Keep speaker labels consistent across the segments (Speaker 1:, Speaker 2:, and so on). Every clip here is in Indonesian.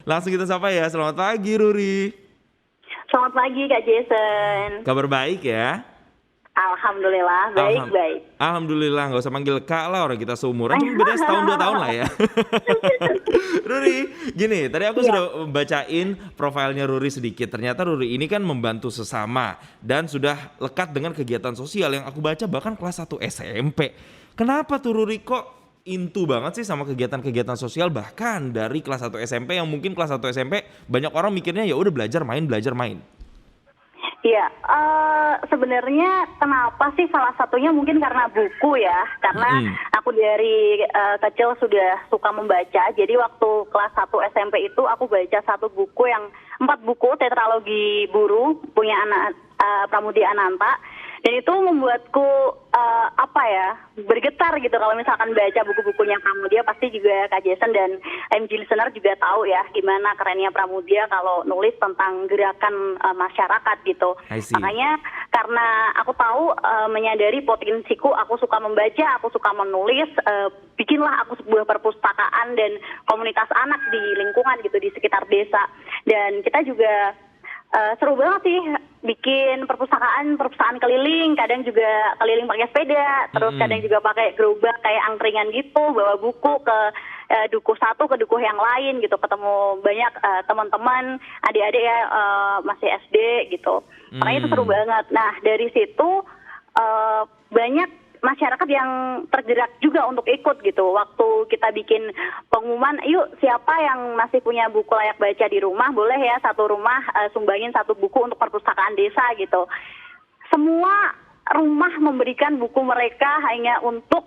Speaker 1: Langsung kita sapa ya. Selamat pagi Ruri.
Speaker 2: Selamat pagi Kak Jason.
Speaker 1: Kabar baik ya?
Speaker 2: Alhamdulillah, baik-baik.
Speaker 1: Alhamdulillah, nggak usah manggil Kak lah, orang kita seumuran, cuma beda setahun 2 tahun lah ya. Ruri, gini, tadi aku
Speaker 2: Iya,
Speaker 1: sudah bacain profilnya Ruri sedikit. Ternyata Ruri ini kan membantu sesama dan sudah lekat dengan kegiatan sosial yang aku baca bahkan kelas 1 SMP. Kenapa tuh Ruri kok into banget sih sama kegiatan-kegiatan sosial bahkan dari kelas 1 SMP yang mungkin kelas 1 SMP banyak orang mikirnya ya udah belajar main, belajar main.
Speaker 2: iya. Sebenarnya kenapa sih salah satunya mungkin karena buku ya. Karena
Speaker 1: Mm-mm.
Speaker 2: aku dari kecil sudah suka membaca. Jadi waktu kelas 1 SMP itu aku baca satu buku yang 4 buku tetralogi Buru punya anak Pramudia Ananta. Dan itu membuatku bergetar gitu kalau misalkan baca buku-bukunya Pramudia. Pasti juga Kak Jason dan MG listener juga tahu ya gimana kerennya Pramudia kalau nulis tentang gerakan masyarakat gitu.
Speaker 1: I see.
Speaker 2: Makanya karena aku tahu menyadari potensiku, aku suka membaca, aku suka menulis, bikinlah aku sebuah perpustakaan dan komunitas anak di lingkungan gitu di sekitar desa. Dan kita juga seru banget sih bikin perpustakaan keliling, kadang juga keliling pakai sepeda, terus kadang juga pakai gerobak kayak angkringan gitu, bawa buku ke dukuh satu ke dukuh yang lain gitu, ketemu banyak teman-teman, adik-adik ya masih SD gitu. Makanya itu seru banget. Nah dari situ banyak masyarakat yang tergerak juga untuk ikut gitu. Waktu kita bikin pengumuman, yuk siapa yang masih punya buku layak baca di rumah, boleh ya satu rumah sumbangin satu buku untuk perpustakaan desa gitu. Semua rumah memberikan buku mereka hanya untuk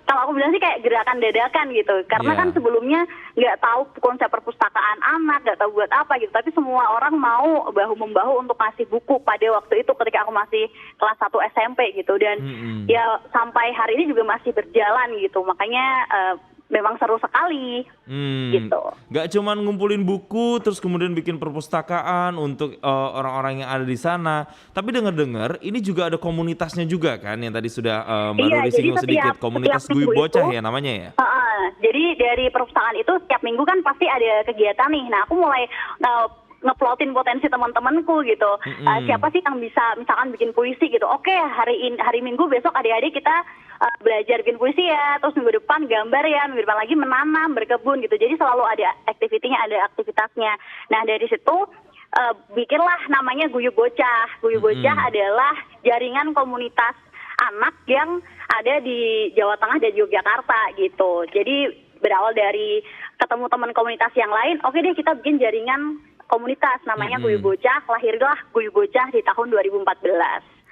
Speaker 2: kalau aku bilang sih kayak gerakan dadakan gitu. Karena kan
Speaker 1: Iya.
Speaker 2: sebelumnya nggak tahu konsep perpustakaan anak, nggak tahu buat apa gitu. Tapi semua orang mau bahu-membahu untuk ngasih buku pada waktu itu ketika aku masih kelas 1 SMP gitu. Dan
Speaker 1: Mm-mm.
Speaker 2: ya sampai hari ini juga masih berjalan gitu. Makanya memang seru sekali gitu.
Speaker 1: Gak cuman ngumpulin buku terus kemudian bikin perpustakaan untuk orang-orang yang ada di sana, tapi dengar-dengar ini juga ada komunitasnya juga kan yang tadi sudah Mbak
Speaker 2: Iya,
Speaker 1: Ruri
Speaker 2: jadi
Speaker 1: singgung sedikit,
Speaker 2: setiap
Speaker 1: komunitas Guyub
Speaker 2: minggu itu,
Speaker 1: Bocah ya namanya ya.
Speaker 2: jadi dari perpustakaan itu setiap minggu kan pasti ada kegiatan nih. Nah, aku mulai ngeplotin potensi teman-temanku gitu.
Speaker 1: Mm-mm.
Speaker 2: Siapa sih yang bisa misalkan bikin puisi gitu. Oke, hari Minggu besok adik-adik kita belajar bikin puisi ya. Terus minggu depan gambar ya, minggu depan lagi menanam, berkebun gitu. Jadi selalu ada aktivitinya, ada aktivitasnya. Nah, dari situ bikinlah namanya Guyub Bocah. Guyub Bocah
Speaker 1: Mm-mm.
Speaker 2: adalah jaringan komunitas anak yang ada di Jawa Tengah dan Yogyakarta gitu. Jadi berawal dari ketemu teman komunitas yang lain, oke deh kita bikin jaringan komunitas namanya Guyub
Speaker 1: Mm-mm.
Speaker 2: Bocah. Lahirlah Guyub Bocah di tahun 2014 gitu.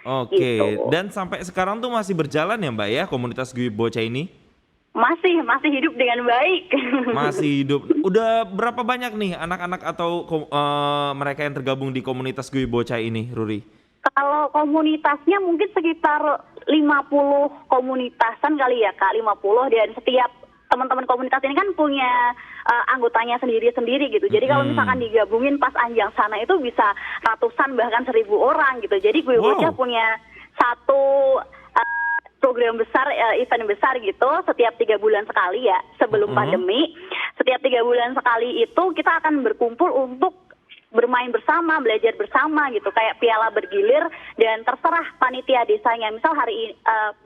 Speaker 1: Oke, dan sampai sekarang tuh masih berjalan ya Mbak ya komunitas Guyub Bocah ini?
Speaker 2: Masih hidup dengan baik.
Speaker 1: Masih hidup. Udah berapa banyak nih anak-anak atau mereka yang tergabung di komunitas Guyub Bocah ini, Ruri?
Speaker 2: Kalau komunitasnya mungkin sekitar 50 komunitasan kali ya Kak, 50, dan setiap teman-teman komunitas ini kan punya anggotanya sendiri-sendiri gitu. Jadi kalau misalkan digabungin pas Anjang sana itu bisa ratusan bahkan 1.000 orang gitu. Jadi gue Bocah
Speaker 1: Wow.
Speaker 2: punya satu program besar, event besar gitu setiap 3 bulan sekali ya sebelum pandemi. Setiap 3 bulan sekali itu kita akan berkumpul untuk bermain bersama, belajar bersama gitu, kayak piala bergilir, dan terserah panitia desanya. Misal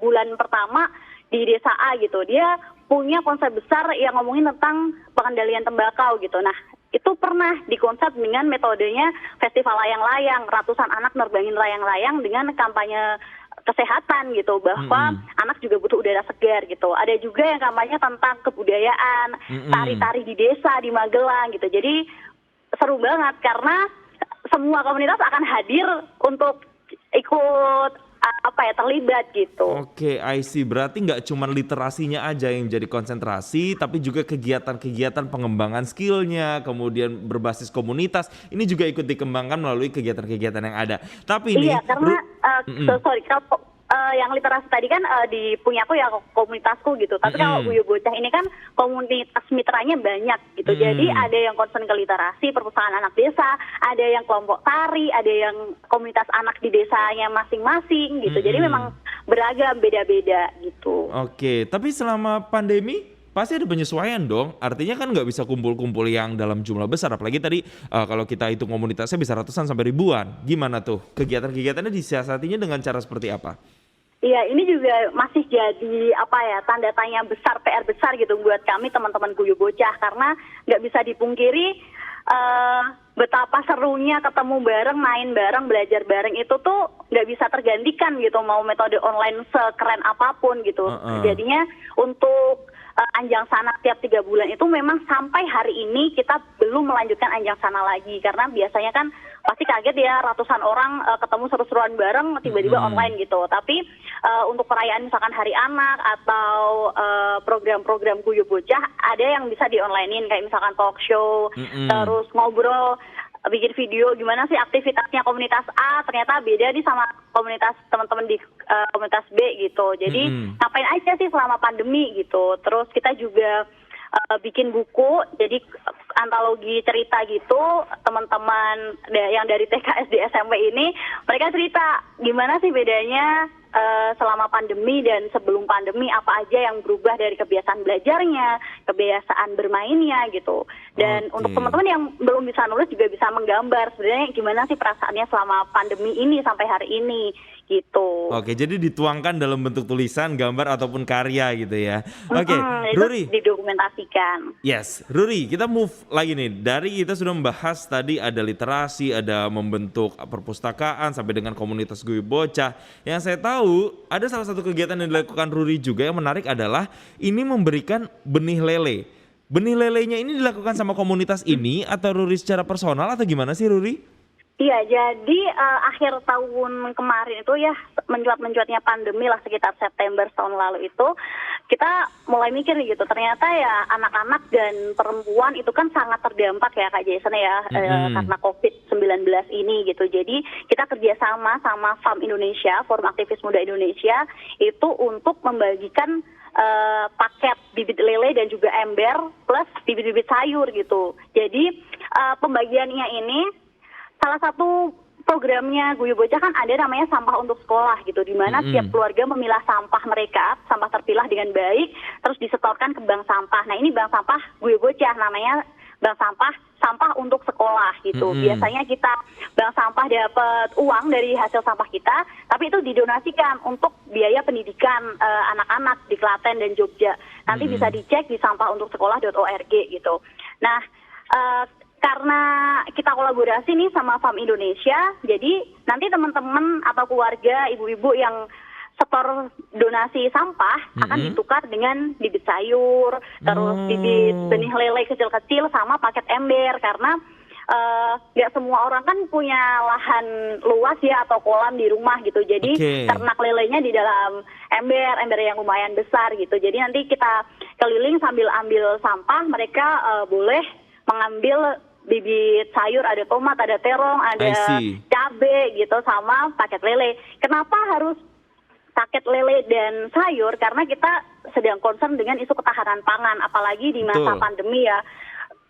Speaker 2: bulan pertama di desa A gitu, dia punya konsep besar yang ngomongin tentang pengendalian tembakau gitu. Nah, itu pernah dikonsep dengan metodenya festival layang-layang, ratusan anak nerbangin layang-layang dengan kampanye kesehatan gitu, bahwa anak juga butuh udara segar gitu. Ada juga yang kampanye tentang kebudayaan, tari-tari di desa di Magelang gitu. Jadi seru banget karena semua komunitas akan hadir untuk ikut terlibat gitu.
Speaker 1: Oke, I see. Berarti nggak cuma literasinya aja yang jadi konsentrasi, tapi juga kegiatan-kegiatan pengembangan skillnya, kemudian berbasis komunitas, ini juga ikut dikembangkan melalui kegiatan-kegiatan yang ada. Tapi ini,
Speaker 2: Iya, karena sorry, kalau yang literasi tadi kan di punya aku ya komunitasku gitu. Tapi kalau Guyub Bocah ini kan komunitas mitranya banyak gitu. Jadi ada yang concern ke literasi, perpustakaan anak desa, ada yang kelompok tari, ada yang komunitas anak di desanya masing-masing gitu. Jadi memang beragam, beda-beda gitu.
Speaker 1: oke. Tapi selama pandemi pasti ada penyesuaian dong. Artinya kan nggak bisa kumpul-kumpul yang dalam jumlah besar. Apalagi tadi kalau kita hitung komunitasnya bisa ratusan sampai ribuan. Gimana tuh kegiatan-kegiatannya disiasatinya dengan cara seperti apa?
Speaker 2: Iya, ini juga masih jadi tanda tanya besar, PR besar gitu buat kami teman-teman Guyub Bocah, karena nggak bisa dipungkiri betapa serunya ketemu bareng, main bareng, belajar bareng itu tuh nggak bisa tergantikan gitu, mau metode online sekeren apapun gitu. Jadinya untuk Anjang Sana tiap 3 bulan itu memang sampai hari ini kita belum melanjutkan Anjang Sana lagi, karena biasanya kan pasti kaget ya ratusan orang ketemu seru-seruan bareng tiba-tiba online gitu. Tapi untuk perayaan misalkan Hari Anak atau program-program Guyub Bocah ada yang bisa di-onlinein, kayak misalkan talk show, terus ngobrol, bikin video gimana sih aktivitasnya komunitas A ternyata beda nih sama komunitas teman-teman di komunitas B gitu. Jadi ngapain aja sih selama pandemi gitu. Terus kita juga bikin buku, jadi antologi cerita gitu. Teman-teman yang dari TK, SD, SMP ini mereka cerita gimana sih bedanya selama pandemi dan sebelum pandemi, apa aja yang berubah dari kebiasaan belajarnya, kebiasaan bermainnya gitu. Dan untuk teman-teman yang belum bisa nulis juga bisa menggambar sebenarnya gimana sih perasaannya selama pandemi ini sampai hari ini gitu.
Speaker 1: Oke, jadi dituangkan dalam bentuk tulisan, gambar ataupun karya gitu ya. Oke,
Speaker 2: Itu
Speaker 1: Ruri.
Speaker 2: didokumentasikan.
Speaker 1: Yes, Ruri, kita move lagi nih. Dari kita sudah membahas tadi ada literasi, ada membentuk perpustakaan sampai dengan komunitas Guyub Bocah. Yang saya tahu ada salah satu kegiatan yang dilakukan Ruri juga yang menarik adalah ini memberikan benih lele. Benih lelenya ini dilakukan sama komunitas ini atau Ruri secara personal atau gimana sih Ruri?
Speaker 2: Iya, jadi akhir tahun kemarin itu ya mencuat-mencuatnya pandemi lah sekitar September tahun lalu itu kita mulai mikir gitu, ternyata ya anak-anak dan perempuan itu kan sangat terdampak ya Kak Jason ya karena COVID-19 ini gitu. Jadi kita kerjasama sama FAM Indonesia, Forum Aktivis Muda Indonesia itu untuk membagikan paket bibit lele dan juga ember plus bibit-bibit sayur gitu. Jadi pembagiannya ini salah satu programnya Guyub Bocah kan ada namanya sampah untuk sekolah gitu, di mana setiap keluarga memilah sampah mereka, sampah terpilah dengan baik, terus disetorkan ke bank sampah. Nah ini bank sampah Guyub Bocah, namanya bank sampah untuk sekolah gitu. Biasanya kita bank sampah dapat uang dari hasil sampah kita, tapi itu didonasikan untuk biaya pendidikan anak-anak di Klaten dan Jogja. Nanti bisa dicek di sampahuntuksekolah.org gitu. Nah karena kita kolaborasi nih sama FAM Indonesia, jadi nanti teman-teman atau keluarga ibu-ibu yang setor donasi sampah akan ditukar dengan bibit sayur, terus bibit benih lele kecil-kecil sama paket ember, karena nggak semua orang kan punya lahan luas ya atau kolam di rumah gitu. Jadi ternak lelenya di dalam ember yang lumayan besar gitu. Jadi nanti kita keliling sambil ambil sampah, mereka boleh mengambil bibit sayur, ada tomat, ada terong, ada cabai gitu, sama paket lele. Kenapa harus paket lele dan sayur? Karena kita sedang concern dengan isu ketahanan pangan, apalagi di masa pandemi ya.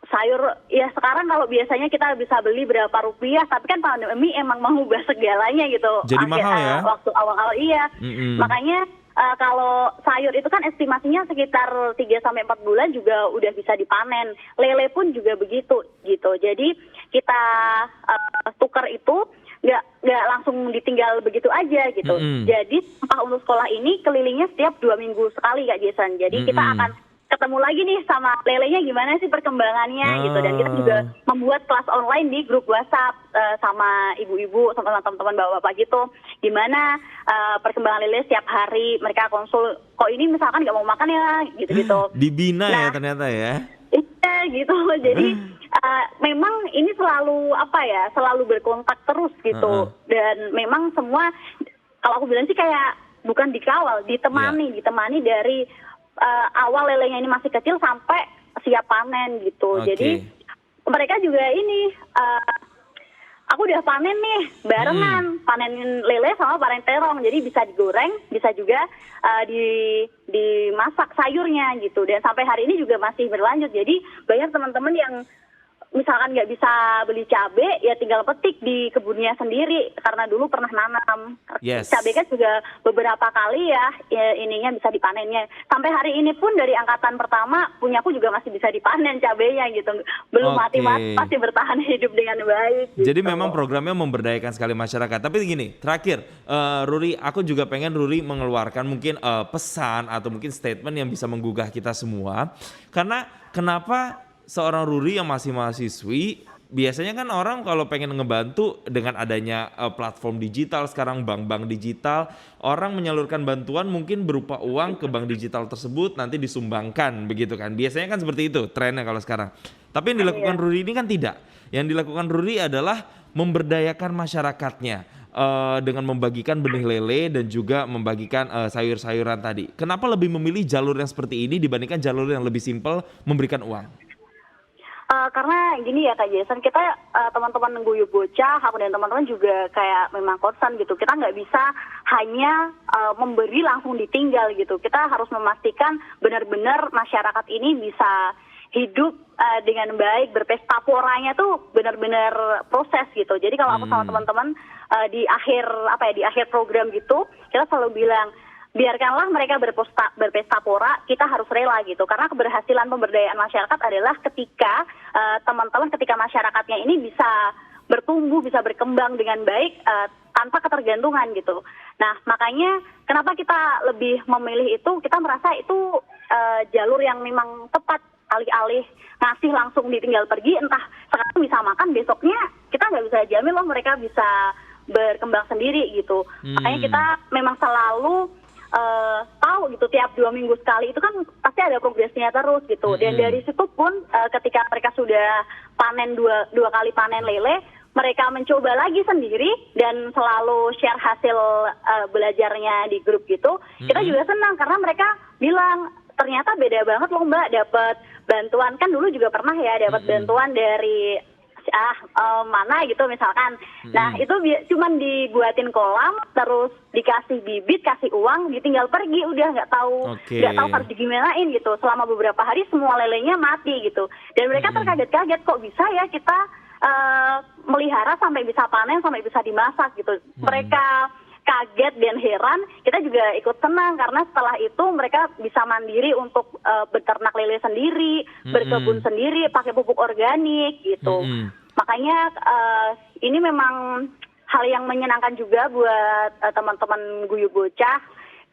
Speaker 2: Sayur ya sekarang kalau biasanya kita bisa beli berapa rupiah, tapi kan pandemi emang mengubah segalanya gitu.
Speaker 1: Jadi mahal ya?
Speaker 2: Waktu awal-awal iya. Makanya kalau sayur itu kan estimasinya sekitar 3-4 bulan juga udah bisa dipanen. Lele pun juga begitu gitu. Jadi kita tukar itu nggak langsung ditinggal begitu aja gitu. Jadi sampah untuk sekolah ini kelilingnya setiap 2 minggu sekali Kak Jason. Jadi kita akan ketemu lagi nih sama lelenya gimana sih perkembangannya gitu. Dan kita juga membuat kelas online di grup WhatsApp sama ibu-ibu, sama teman-teman bapak-bapak gitu. Gimana perkembangan lele setiap hari, mereka konsul, kok ini misalkan nggak mau makan ya gitu-gitu.
Speaker 1: Dibina ya ternyata ya.
Speaker 2: Iya gitu. Jadi memang ini selalu berkontak terus gitu. Dan memang semua, kalau aku bilang sih kayak bukan dikawal, ditemani dari awal lelenya ini masih kecil sampai siap panen gitu. Jadi mereka juga ini aku udah panen nih barengan, panenin lele sama panen terong, jadi bisa digoreng, bisa juga dimasak sayurnya gitu. Dan sampai hari ini juga masih berlanjut. Jadi banyak teman-teman yang misalkan nggak bisa beli cabe, ya tinggal petik di kebunnya sendiri karena dulu pernah nanam.
Speaker 1: Yes.
Speaker 2: Cabe kan juga beberapa kali ya ininya bisa dipanennya. Sampai hari ini pun dari angkatan pertama punyaku juga masih bisa dipanen cabenya gitu. Belum
Speaker 1: Oke.
Speaker 2: mati-mati, masih bertahan hidup dengan baik.
Speaker 1: Jadi
Speaker 2: gitu.
Speaker 1: memang programnya memberdayakan sekali masyarakat. Tapi gini, terakhir, Ruri, aku juga pengen Ruri mengeluarkan mungkin pesan atau mungkin statement yang bisa menggugah kita semua. Karena kenapa seorang Ruri yang masih mahasiswi, biasanya kan orang kalau pengen ngebantu dengan adanya platform digital sekarang, bank-bank digital, orang menyalurkan bantuan mungkin berupa uang ke bank digital tersebut nanti disumbangkan begitu kan. Biasanya kan seperti itu trennya kalau sekarang. Tapi yang dilakukan Ruri ini kan tidak. Yang dilakukan Ruri adalah memberdayakan masyarakatnya dengan membagikan benih lele dan juga membagikan sayur-sayuran tadi. Kenapa lebih memilih jalur yang seperti ini dibandingkan jalur yang lebih simpel memberikan uang?
Speaker 2: Karena gini ya Kak Jason, kita teman-teman Guyub Bocah, aku dan teman-teman juga kayak memang concern gitu. Kita nggak bisa hanya memberi langsung ditinggal gitu. Kita harus memastikan benar-benar masyarakat ini bisa hidup dengan baik, berpesta poranya tuh benar-benar proses gitu. Jadi kalau aku sama teman-teman di akhir program gitu, kita selalu bilang, biarkanlah mereka berpesta pora, kita harus rela gitu. Karena keberhasilan pemberdayaan masyarakat adalah ketika teman-teman, ketika masyarakatnya ini bisa bertumbuh, bisa berkembang dengan baik tanpa ketergantungan gitu. Nah, makanya kenapa kita lebih memilih itu, kita merasa itu jalur yang memang tepat, alih-alih ngasih langsung ditinggal pergi, entah sekarang bisa makan, besoknya kita nggak bisa jamin loh mereka bisa berkembang sendiri gitu. Makanya kita memang selalu tahu gitu tiap 2 minggu sekali itu kan pasti ada progresnya terus gitu. Dan dari situ pun ketika mereka sudah panen dua kali panen lele, mereka mencoba lagi sendiri dan selalu share hasil belajarnya di grup gitu. Kita juga senang karena mereka bilang ternyata beda banget loh Mbak, dapat bantuan, kan dulu juga pernah ya dapat bantuan dari mana gitu misalkan. Nah itu cuman dibuatin kolam, terus dikasih bibit, kasih uang, ditinggal pergi, udah nggak tahu harus digimanain gitu. Selama beberapa hari semua lelenya mati gitu. Dan mereka terkaget-kaget, kok bisa ya kita melihara sampai bisa panen, sampai bisa dimasak gitu. Mereka kaget dan heran, kita juga ikut senang karena setelah itu mereka bisa mandiri untuk beternak lele sendiri, berkebun sendiri, pakai pupuk organik gitu. Makanya ini memang hal yang menyenangkan juga buat teman-teman Guyub Bocah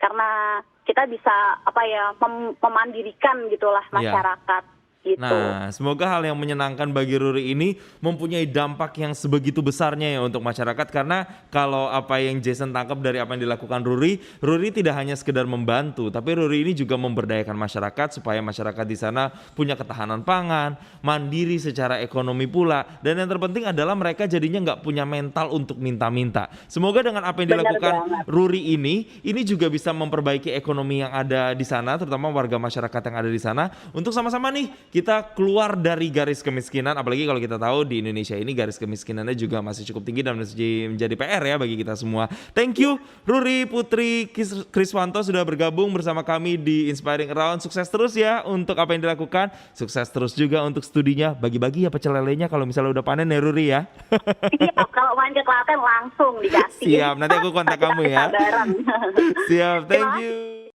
Speaker 2: karena kita bisa memandirikan gitulah masyarakat. Gitu.
Speaker 1: Nah, semoga hal yang menyenangkan bagi Ruri ini mempunyai dampak yang sebegitu besarnya ya untuk masyarakat, karena kalau apa yang Jason tangkap dari apa yang dilakukan Ruri tidak hanya sekedar membantu, tapi Ruri ini juga memberdayakan masyarakat supaya masyarakat di sana punya ketahanan pangan, mandiri secara ekonomi pula, dan yang terpenting adalah mereka jadinya nggak punya mental untuk minta-minta. Semoga dengan apa yang dilakukan Ruri ini juga bisa memperbaiki ekonomi yang ada di sana, terutama warga masyarakat yang ada di sana, untuk sama-sama nih kita keluar dari garis kemiskinan, apalagi kalau kita tahu di Indonesia ini garis kemiskinannya juga masih cukup tinggi dan masih menjadi PR ya bagi kita semua. Thank you Ruri Putri Kriswanto sudah bergabung bersama kami di Inspiring Around. Sukses terus ya untuk apa yang dilakukan. Sukses terus juga untuk studinya. Bagi-bagi ya pecel lelenya kalau misalnya udah panen ya Ruri ya.
Speaker 2: Iya, kalau main ke Klaten langsung dikasih.
Speaker 1: Siap, nanti aku kontak kamu ya. Siap, thank you.